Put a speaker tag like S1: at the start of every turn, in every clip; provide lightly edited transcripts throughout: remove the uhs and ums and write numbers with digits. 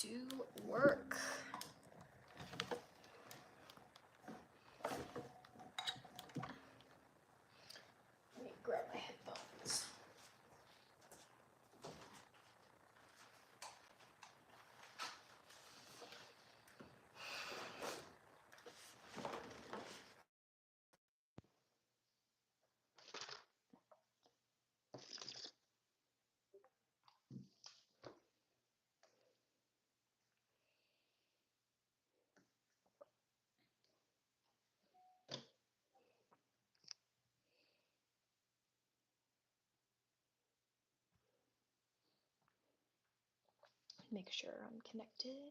S1: to work. Let me grab my headphones. Make sure I'm connected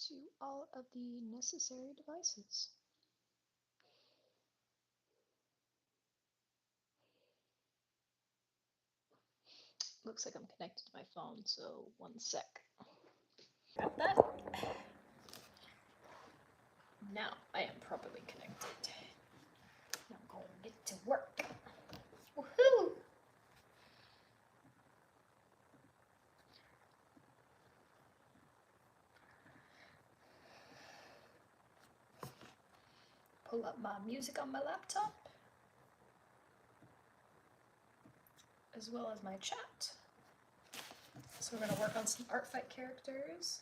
S1: to all of the necessary devices. Looks like I'm connected to my phone, so 1 sec. Got that? Now I am properly connected. Now I'm going to get to work. Woohoo! Pull up my music on my laptop, as well as my chat. So we're going to work on some art fight characters.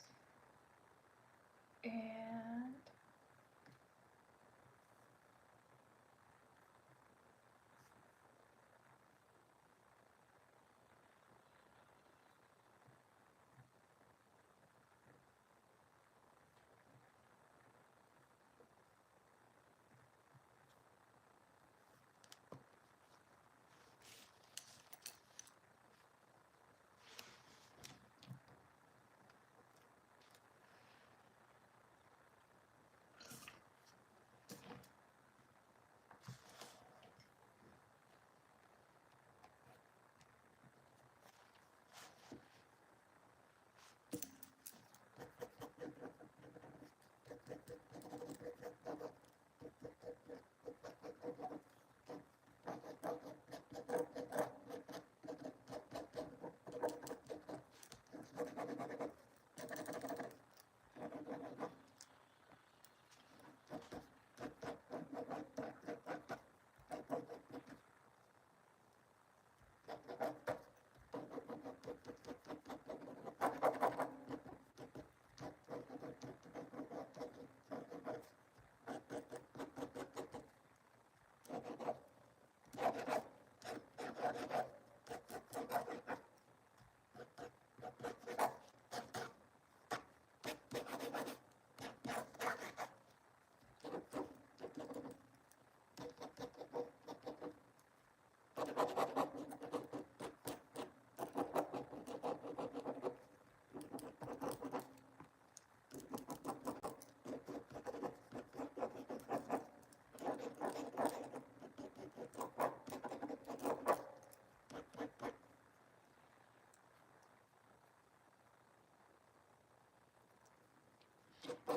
S1: And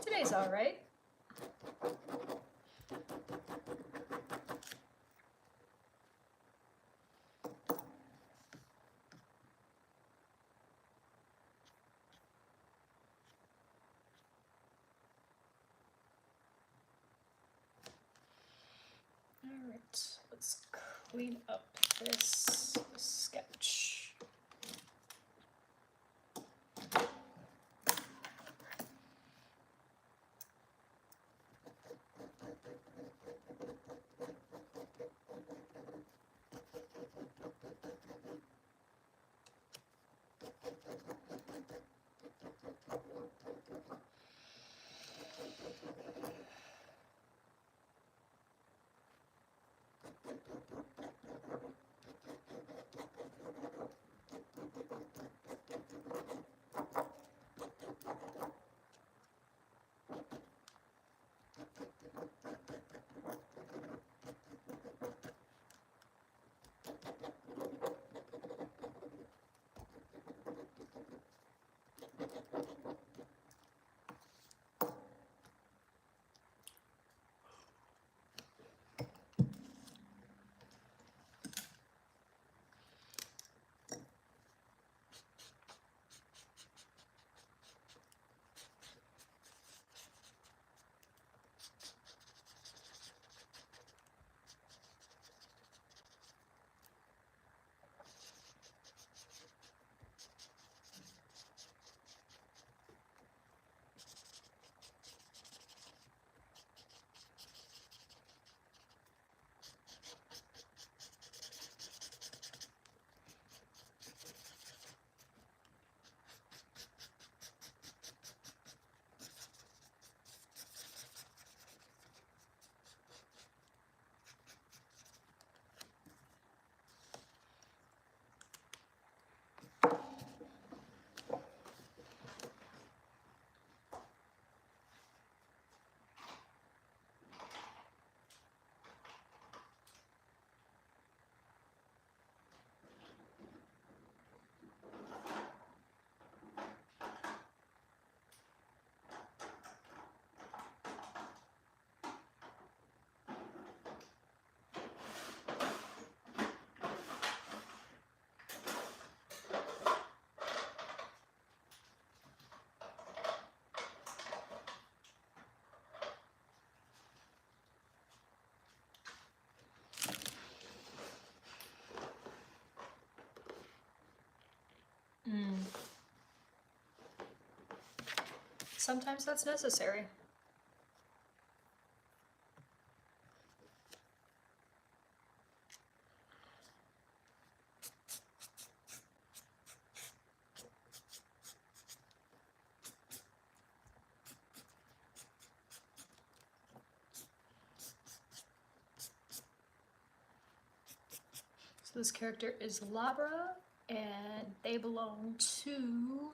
S1: today's all right. All right, let's clean up this sketch. Sometimes that's necessary. So this character is Labra, and they belong to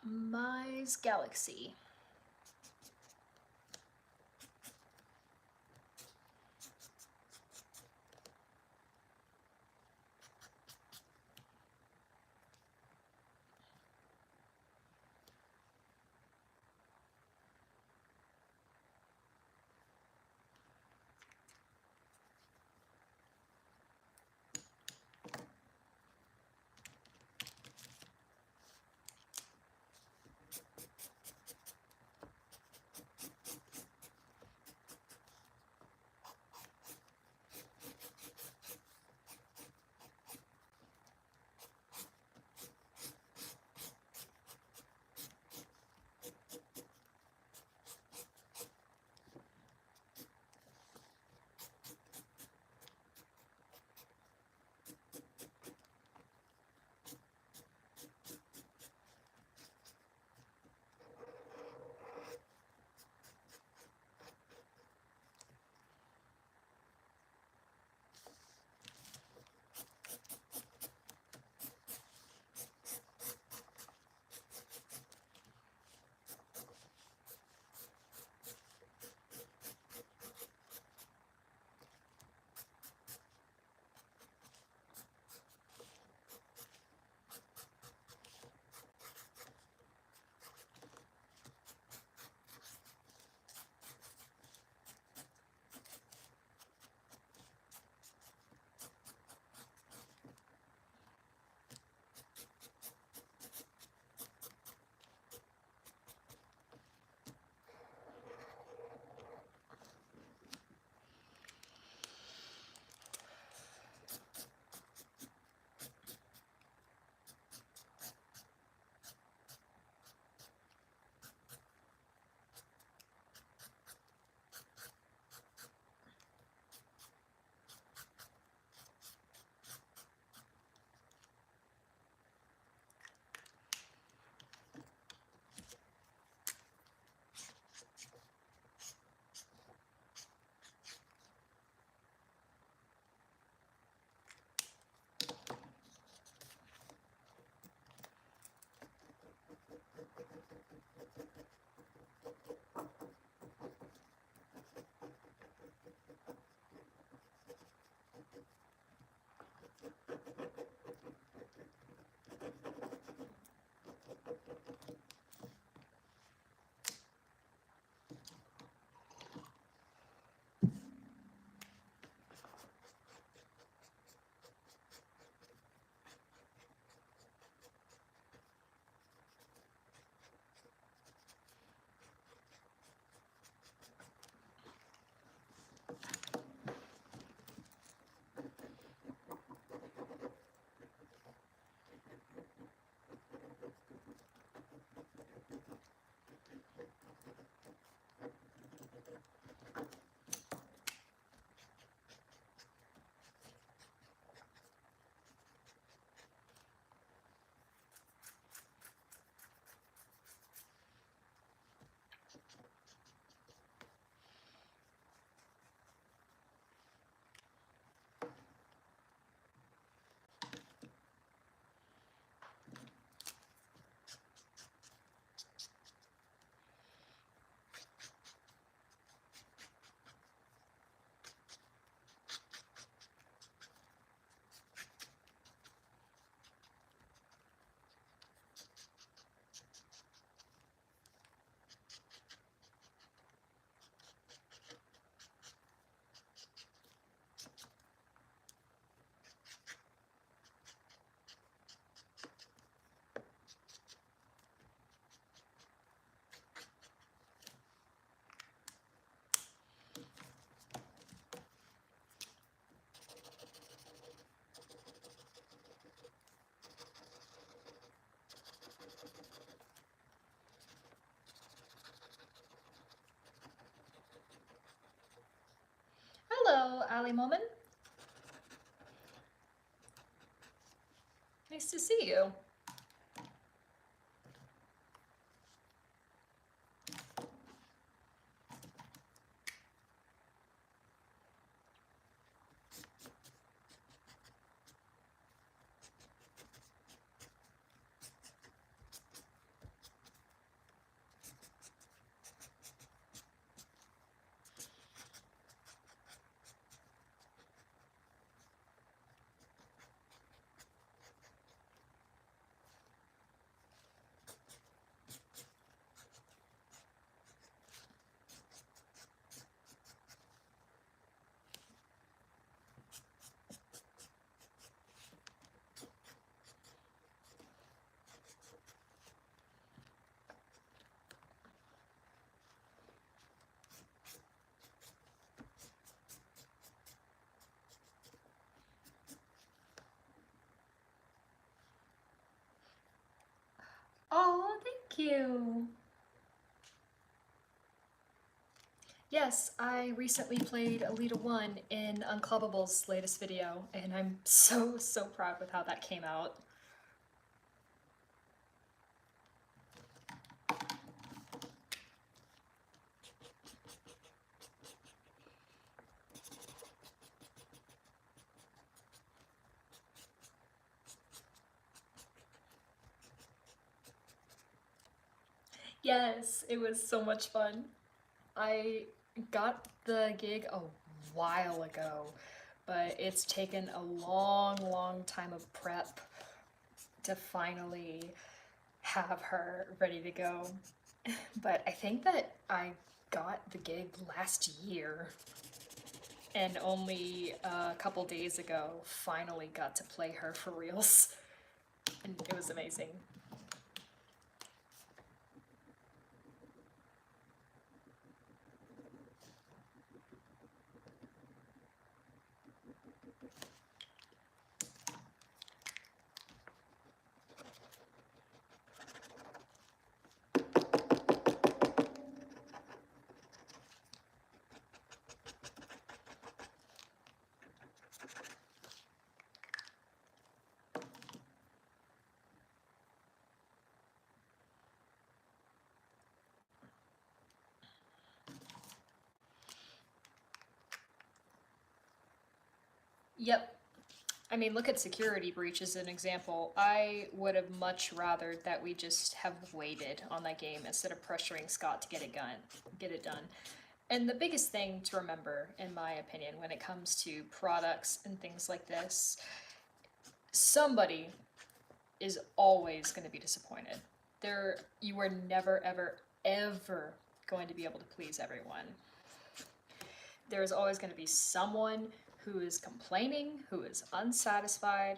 S1: Mise Galaxy. Ali Momin. Nice to see you. Oh, thank you. Yes, I recently played Alita 1 in Unclubbable's latest video, and I'm so proud with how that came out. Yes, it was so much fun. I got the gig a while ago, but it's taken a long time of prep to finally have her ready to go. But I think that I got the gig last year and only a couple days ago finally got to play her for reals. And it was amazing. Yep. I mean, look at Security Breach as an example. I would have much rather that we just have waited on that game instead of pressuring Scott to get it done. And the biggest thing to remember, in my opinion, when it comes to products and things like this, somebody is always going to be disappointed. You are never, ever going to be able to please everyone. There's always going to be someone who is complaining, who is unsatisfied,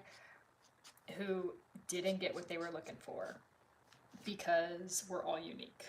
S1: who didn't get what they were looking for, because we're all unique.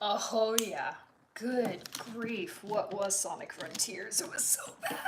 S1: Oh yeah. Good grief. What was Sonic Frontiers? It was so bad.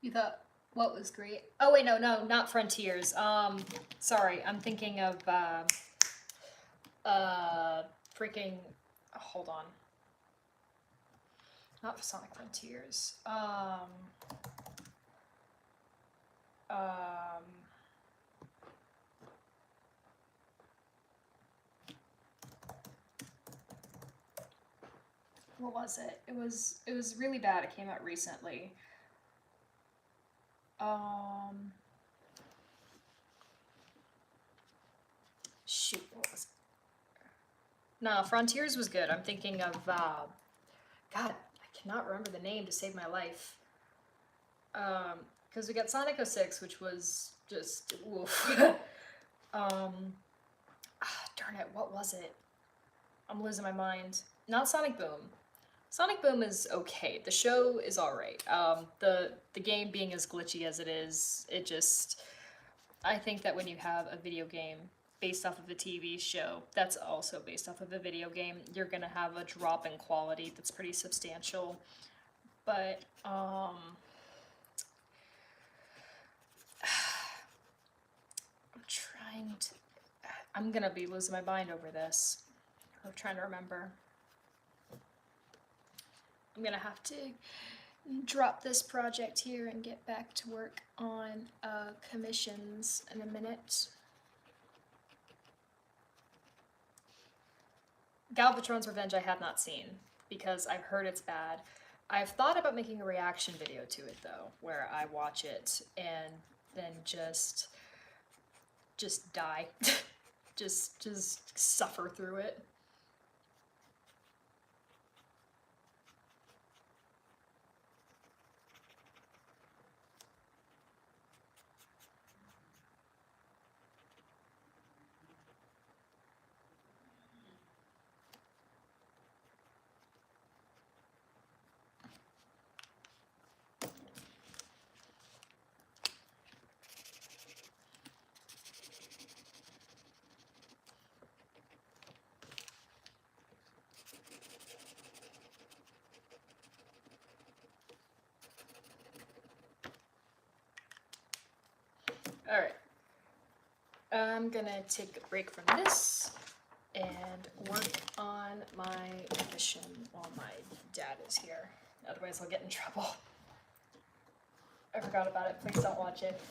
S1: You thought what was great? Oh wait, no, not Frontiers. Sorry, I'm thinking of freaking. Hold on, not Sonic Frontiers. Um, what was it? It was really bad. It came out recently. Um, shoot, what was it? No, Frontiers was good. I'm thinking of God, I cannot remember the name to save my life. Because we got Sonic 06, which was just oof. Darn it, what was it? I'm losing my mind. Not Sonic Boom. Sonic Boom is okay. The show is alright. The game being as glitchy as it is, it just I think that when you have a video game based off of a TV show that's also based off of a video game, you're gonna have a drop in quality that's pretty substantial. But I'm trying to. I'm gonna be losing my mind over this. I'm trying to remember. I'm gonna have to drop this project here and get back to work on commissions in a minute. Galvatron's Revenge I have not seen because I've heard it's bad. I've thought about making a reaction video to it though, where I watch it and then just die. just suffer through it. Alright. I'm gonna take a break from this and work on my mission while my dad is here. Otherwise I'll get in trouble. I forgot about it. Please don't watch it.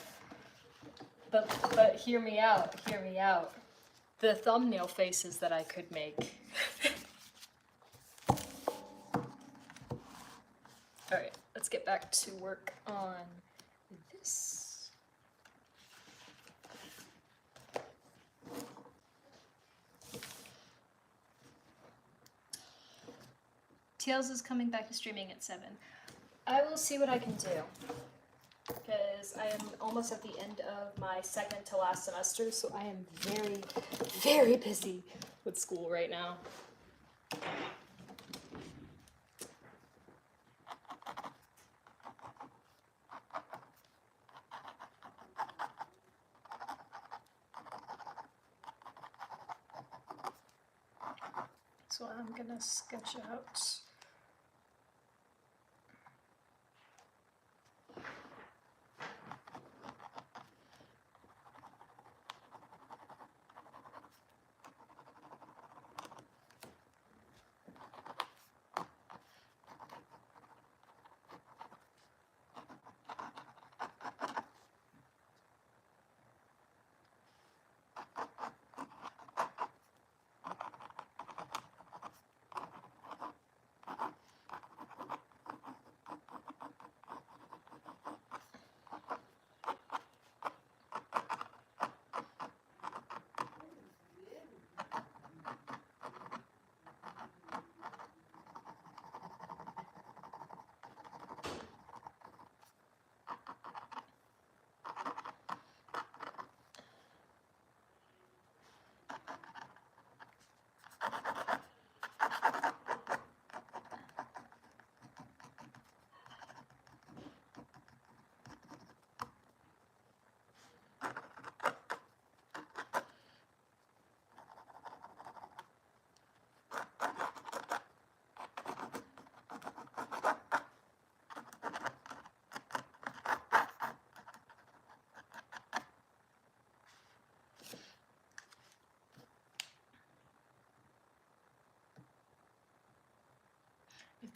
S1: But hear me out. Hear me out. The thumbnail faces that I could make. Alright, let's get back to work on this. Tails is coming back to streaming at 7. I will see what I can do. Because I am almost at the end of my second to last semester, so I am very, very busy with school right now. So I'm gonna sketch out.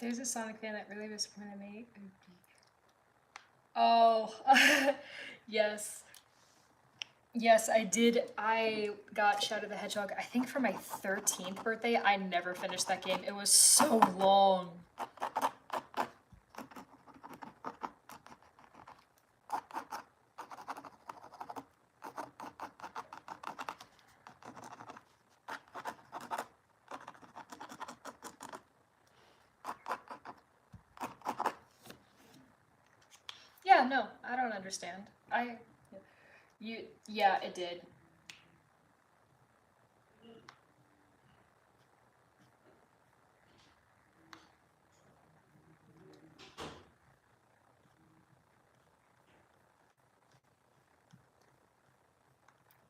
S1: There's a Sonic fan that really disappointed me. Oh, yes. Yes, I did. I got Shadow the Hedgehog, I think for my 13th birthday. I never finished that game. It was so long. Yeah, no, I don't understand. Yeah, it did.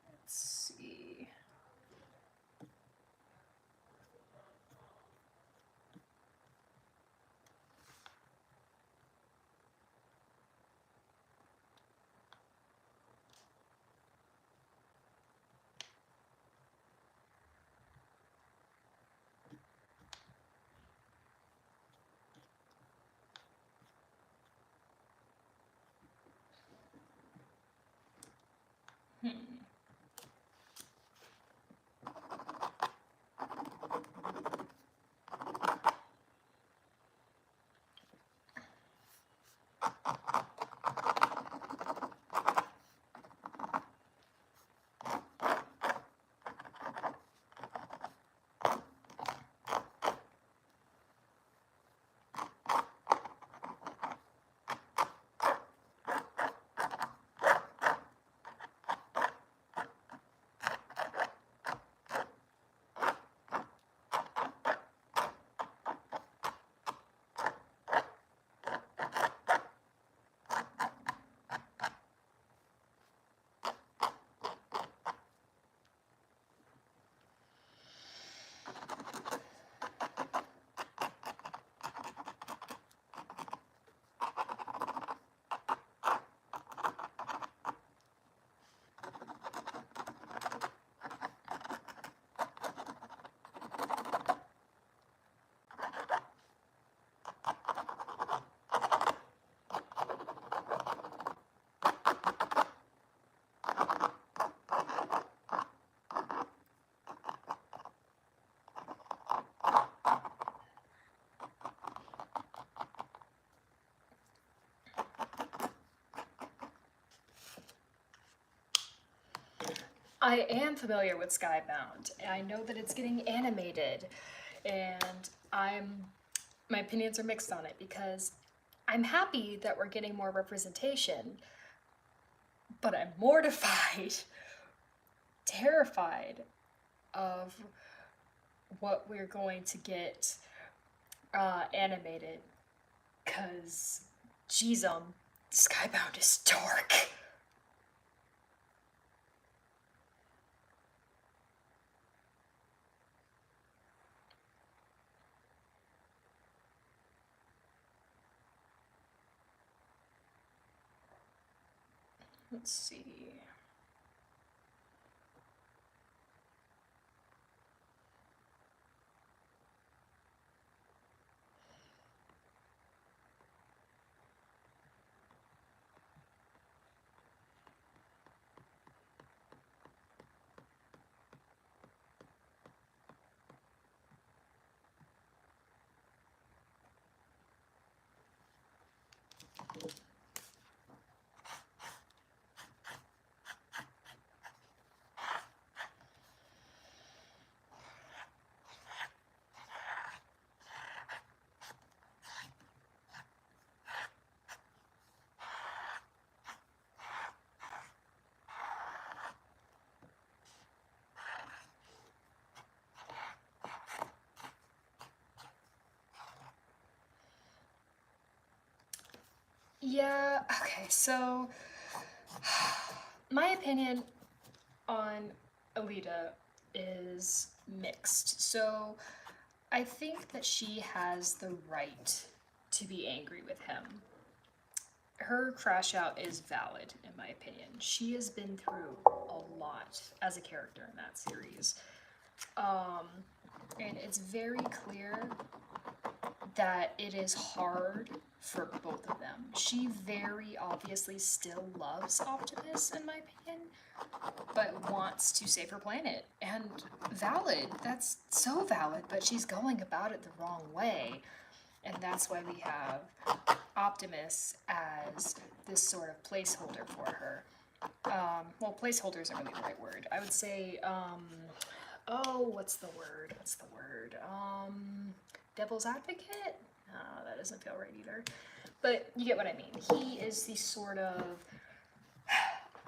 S1: Let's see. Hmm. I am familiar with Skybound. I know that it's getting animated, and my opinions are mixed on it because I'm happy that we're getting more representation, but I'm mortified, terrified of what we're going to get animated. Cause, geez, Skybound is dark. Let's see. Yeah, okay, so my opinion on Alita is mixed. So I think that she has the right to be angry with him. Her crash out is valid, in my opinion. She has been through a lot as a character in that series. And it's very clear that it is hard for both of them. She very obviously still loves Optimus, in my opinion, but wants to save her planet. And valid, that's so valid, but she's going about it the wrong way. And that's why we have Optimus as this sort of placeholder for her. Well, placeholder isn't really the right word. I would say, what's the word? Devil's advocate? No, that doesn't feel right either. But you get what I mean. He is the sort of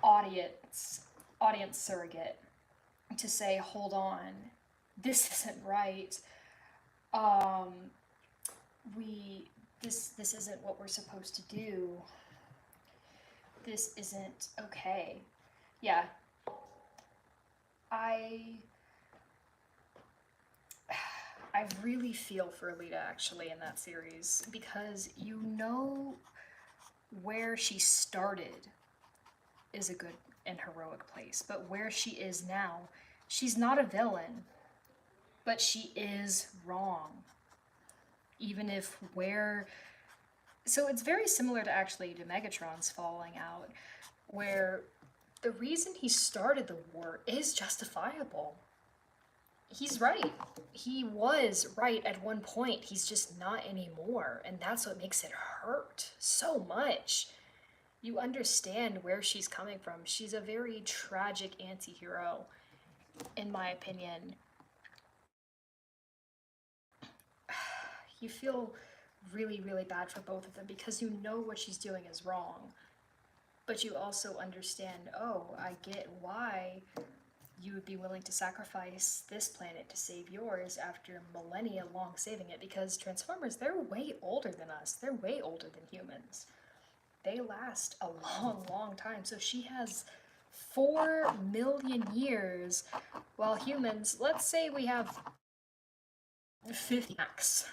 S1: audience surrogate to say, hold on, this isn't right. This isn't what we're supposed to do. This isn't okay. Yeah. I really feel for Alita actually in that series, because you know where she started is a good and heroic place, but where she is now, she's not a villain, but she is wrong. Even if so it's very similar to Megatron's falling out, where the reason he started the war is justifiable. He's right. He was right at one point. He's just not anymore. And that's what makes it hurt so much. You understand where she's coming from. She's a very tragic anti-hero, in my opinion. You feel really, really bad for both of them because you know what she's doing is wrong. But you also understand, oh, I get why you would be willing to sacrifice this planet to save yours after millennia long saving it, because Transformers, they're way older than us. They're way older than humans. They last a long, long time. So she has 4 million years, while humans, let's say we have 50 max.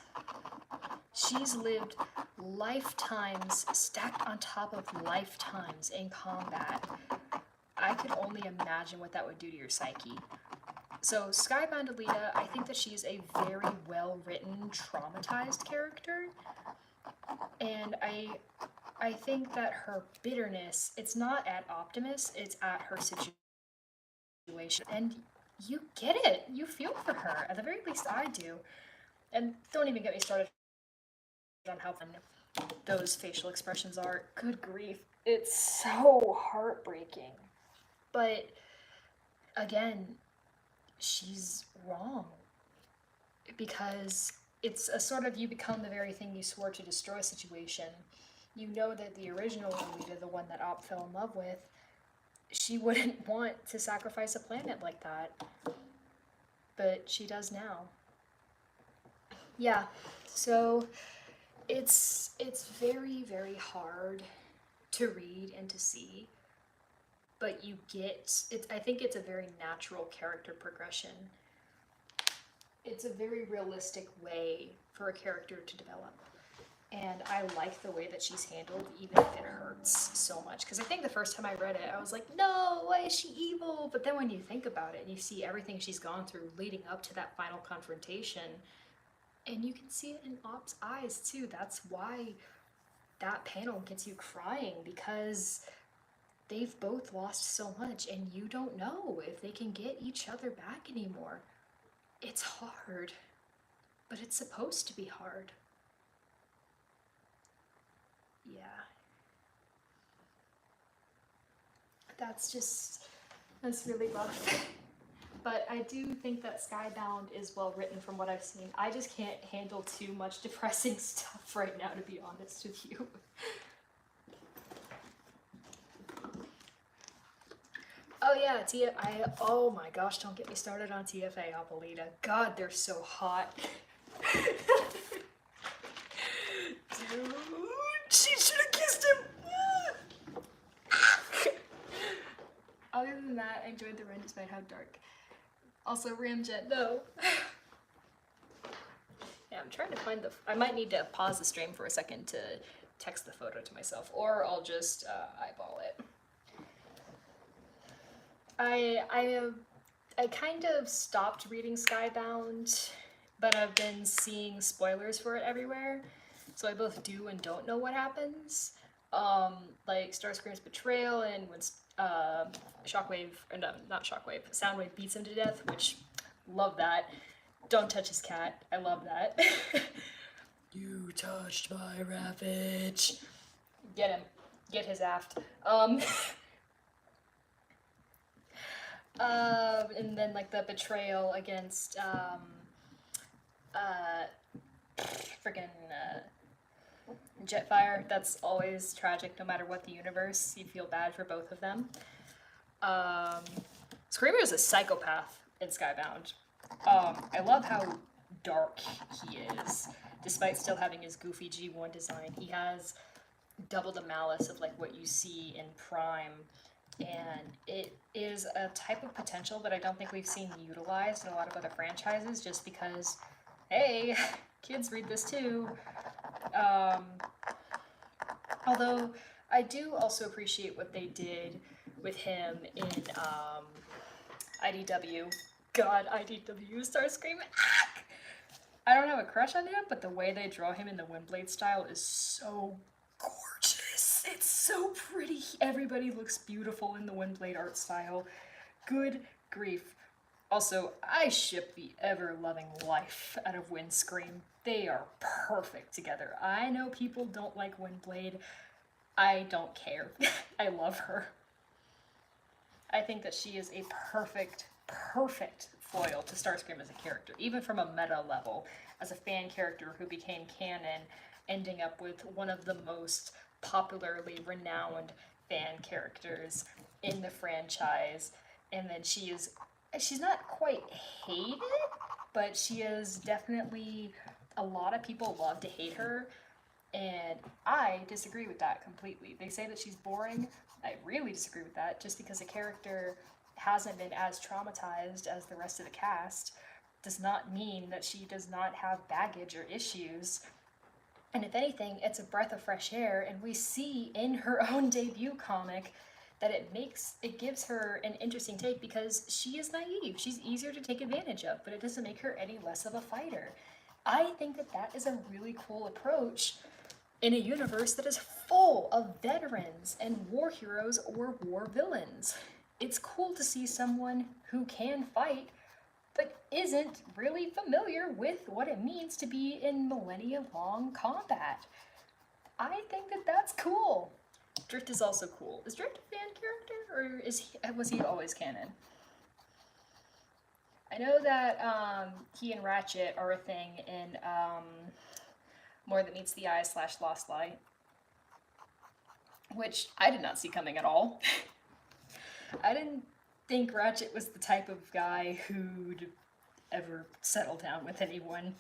S1: She's lived lifetimes stacked on top of lifetimes in combat. I could only imagine what that would do to your psyche. So Skybound Alita, I think that she's a very well-written, traumatized character. And I think that her bitterness, it's not at Optimus, it's at her situation. And you get it. You feel for her. At the very least, I do. And don't even get me started on how fun those facial expressions are. Good grief. It's so heartbreaking. But again, she's wrong. Because it's a sort of you become the very thing you swore to destroy situation. You know that the original Alita, the one that Op fell in love with, she wouldn't want to sacrifice a planet like that. But she does now. Yeah, so it's very, very hard to read and to see, but you get it. I think it's a very natural character progression. It's a very realistic way for a character to develop, and I like the way that she's handled, even if it hurts so much. Because I think the first time I read it, I was like, no, why is she evil? But then when you think about it and you see everything she's gone through leading up to that final confrontation, and you can see it in Op's eyes too. That's why that panel gets you crying, because they've both lost so much and you don't know if they can get each other back anymore. It's hard, but it's supposed to be hard. Yeah. That's really rough. But I do think that Skybound is well written from what I've seen. I just can't handle too much depressing stuff right now, to be honest with you. Oh yeah, oh my gosh, don't get me started on TFA Alita. God, they're so hot. Dude, she should have kissed him! Other than that, I enjoyed the run despite how dark. Also, Ramjet, no. Yeah, I'm trying to find I might need to pause the stream for a second to text the photo to myself, or I'll just eyeball it. I kind of stopped reading Skybound but I've been seeing spoilers for it everywhere, so I both do and don't know what happens. Like Starscream's betrayal and when Shockwave, or no, not Shockwave, Soundwave beats him to death, which love that. Don't touch his cat. I love that. You touched my Ravage. Get him. Get his aft. And then like the betrayal against freaking Jetfire. That's always tragic, no matter what the universe. You feel bad for both of them. Screamer is a psychopath in Skybound. I love how dark he is, despite still having his goofy G1 design. He has double the malice of like what you see in Prime, and it is a type of potential that I don't think we've seen utilized in a lot of other franchises, just because, hey, kids read this too. Although I do also appreciate what they did with him in IDW. God, IDW Starscream. I don't have a crush on him, but the way they draw him in the Windblade style is so gorgeous. It's so pretty. Everybody looks beautiful in the Windblade art style. Good grief. Also, I ship the ever-loving life out of Windscream. They are perfect together. I know people don't like Windblade. I don't care. I love her. I think that she is a perfect foil to Starscream as a character, even from a meta level, as a fan character who became canon, ending up with one of the most popularly renowned fan characters in the franchise. And then she's not quite hated, but she is definitely, a lot of people love to hate her, and I disagree with that completely. They say that she's boring. I really disagree with that, just because a character hasn't been as traumatized as the rest of the cast does not mean that she does not have baggage or issues. And if anything, it's a breath of fresh air, and we see in her own debut comic that it gives her an interesting take, because she is naive. She's easier to take advantage of, but it doesn't make her any less of a fighter. I think that that is a really cool approach in a universe that is full of veterans and war heroes or war villains. It's cool to see someone who can fight, but isn't really familiar with what it means to be in millennia-long combat. I think that that's cool. Drift is also cool. Is Drift a fan character, or was he always canon? I know that he and Ratchet are a thing in More Than Meets the Eye / Lost Light, which I did not see coming at all. I didn't think Ratchet was the type of guy who'd ever settle down with anyone.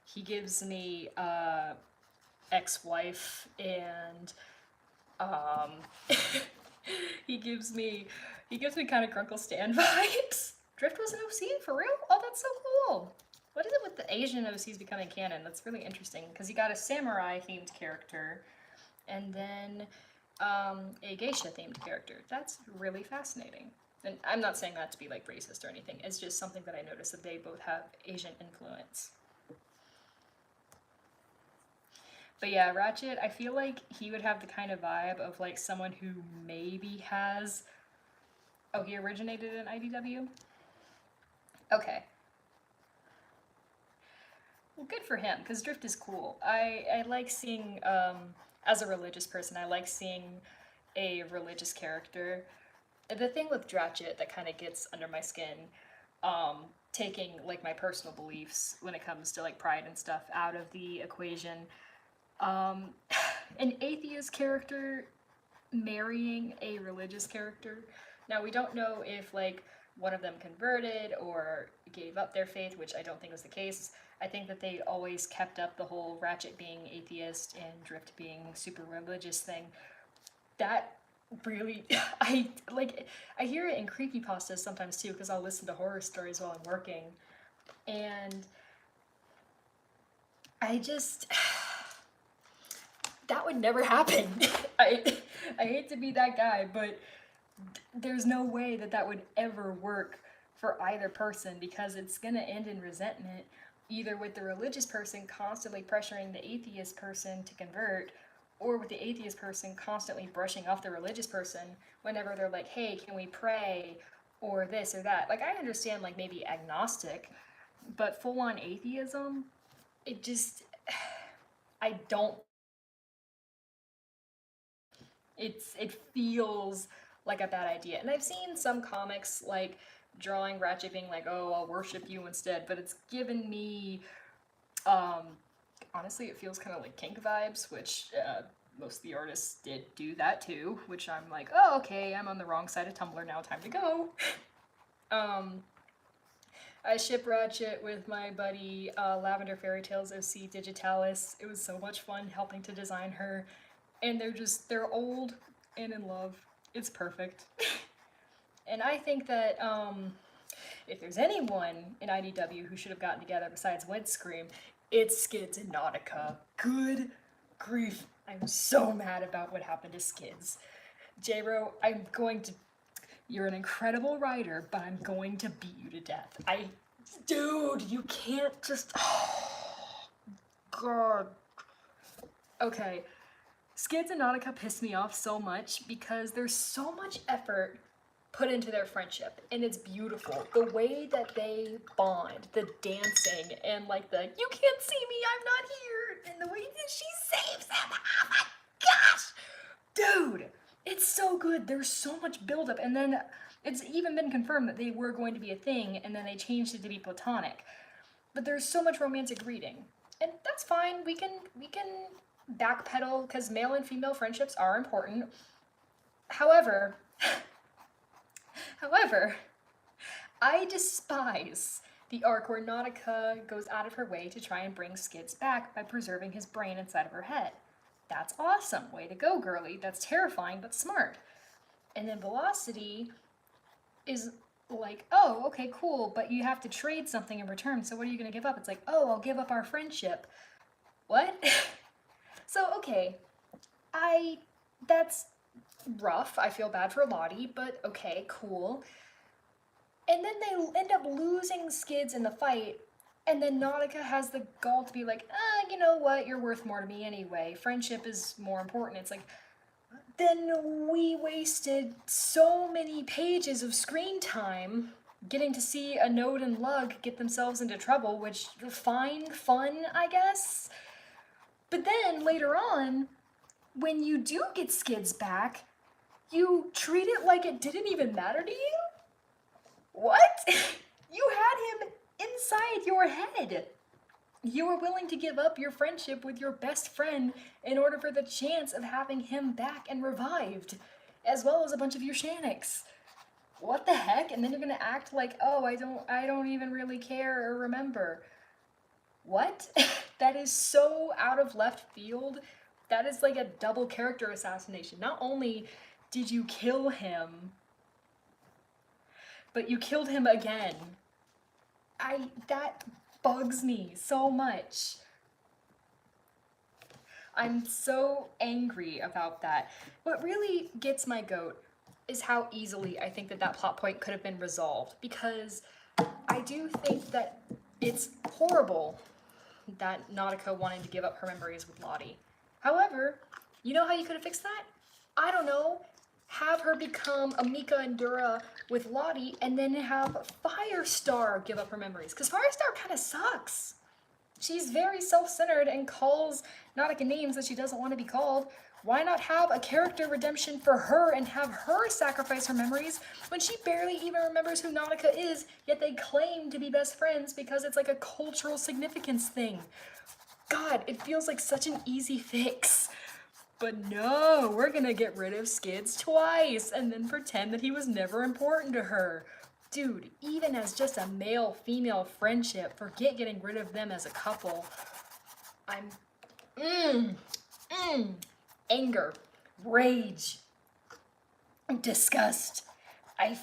S1: He gives me ex-wife, and he gives me kind of Grunkle Stan vibes. Drift was an OC for real? Oh, that's so cool. What is it with the Asian OCs becoming canon? That's really interesting, because you got a samurai themed character and then a geisha themed character. That's really fascinating. And I'm not saying that to be like racist or anything. It's just something that I noticed, that they both have Asian influence. But yeah, Ratchet, I feel like he would have the kind of vibe of like someone who maybe has... Oh, he originated in IDW? Okay. Well, good for him, because Drift is cool. I like seeing, as a religious person, I like seeing a religious character. The thing with Ratchet that kind of gets under my skin, taking like my personal beliefs when it comes to like pride and stuff out of the equation, an atheist character marrying a religious character. Now, we don't know if like one of them converted or gave up their faith, which I don't think was the case. I think that they always kept up the whole Ratchet being atheist and Drift being super religious thing. That really, I hear it in creepypastas sometimes too, because I'll listen to horror stories while I'm working, and I just, that would never happen. I hate to be that guy, but there's no way that would ever work for either person, because it's gonna end in resentment, either with the religious person constantly pressuring the atheist person to convert, or with the atheist person constantly brushing off the religious person whenever they're like, hey, can we pray? Or this or that. Like, I understand, like, maybe agnostic, but full on atheism, it just, I don't, it feels like a bad idea. And I've seen some comics, like, drawing Ratchet being like, oh, I'll worship you instead, but it's given me, honestly, it feels kind of like kink vibes, which most of the artists did do that too, which I'm like, oh, okay, I'm on the wrong side of Tumblr now, time to go. I ship Ratchet with my buddy Lavender Fairy Tales OC Digitalis. It was so much fun helping to design her. And they're old and in love. It's perfect. And I think that if there's anyone in IDW who should have gotten together besides Wed Scream, it's Skids and Nautica. Good grief. I'm so mad about what happened to Skids. J-Ro, you're an incredible writer, but I'm going to beat you to death. Dude, you can't just, God. Okay, Skids and Nautica piss me off so much because there's so much effort put into their friendship, and it's beautiful. The way that they bond, the dancing, and like the, you can't see me, I'm not here, and the way that she saves them, oh my gosh! Dude, it's so good. There's so much buildup, and then it's even been confirmed that they were going to be a thing, and then they changed it to be platonic. But there's so much romantic reading, and that's fine. We can backpedal because male and female friendships are important. However, I despise the arc where Nautica goes out of her way to try and bring Skids back by preserving his brain inside of her head. That's awesome. Way to go, girly. That's terrifying, but smart. And then Velocity is like, oh, okay, cool, but you have to trade something in return, so what are you going to give up? It's like, oh, I'll give up our friendship. What? So, okay, that's rough. I feel bad for Lottie, but okay, cool. And then they end up losing Skids in the fight, and then Nautica has the gall to be like, you know what, you're worth more to me anyway. Friendship is more important. It's like, then we wasted so many pages of screen time getting to see a Node and Lug get themselves into trouble, which, fine, fun, I guess. But then, later on, when you do get Skids back, you treat it like it didn't even matter to you? What? You had him inside your head. You were willing to give up your friendship with your best friend in order for the chance of having him back and revived, as well as a bunch of your Shaniks. What the heck? And then you're gonna act like, oh, I don't even really care or remember. What? That is so out of left field. That is like a double character assassination. Not only did you kill him, but you killed him again. That bugs me so much. I'm so angry about that. What really gets my goat is how easily I think that plot point could have been resolved, because I do think that it's horrible that Nautica wanted to give up her memories with Lottie. However, you know how you could have fixed that? I don't know. Have her become Amika and Dura with Lottie, and then have Firestar give up her memories. Because Firestar kind of sucks. She's very self-centered and calls Nautica names that she doesn't want to be called. Why not have a character redemption for her and have her sacrifice her memories when she barely even remembers who Nautica is, yet they claim to be best friends because it's like a cultural significance thing. God, it feels like such an easy fix. But no, we're gonna get rid of Skids twice and then pretend that he was never important to her. Dude, even as just a male-female friendship, forget getting rid of them as a couple. I'm, anger, rage, disgust. They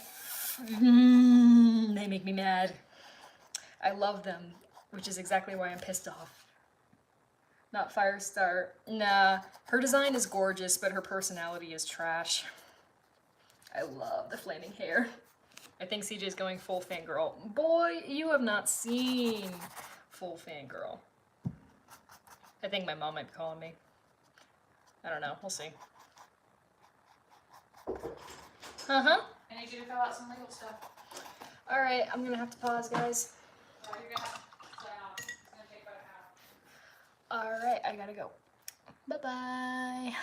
S1: make me mad. I love them, which is exactly why I'm pissed off. Not Firestar. Nah, her design is gorgeous, but her personality is trash. I love the flaming hair. I think CJ's going full fangirl. Boy, you have not seen full fangirl. I think my mom might be calling me. I don't know. We'll see. Uh-huh.
S2: I need you to fill out some legal stuff.
S1: Alright, I'm gonna have to pause, guys.
S2: You're gonna have to sign off. It's gonna take about an hour.
S1: Alright, I gotta go. Bye-bye.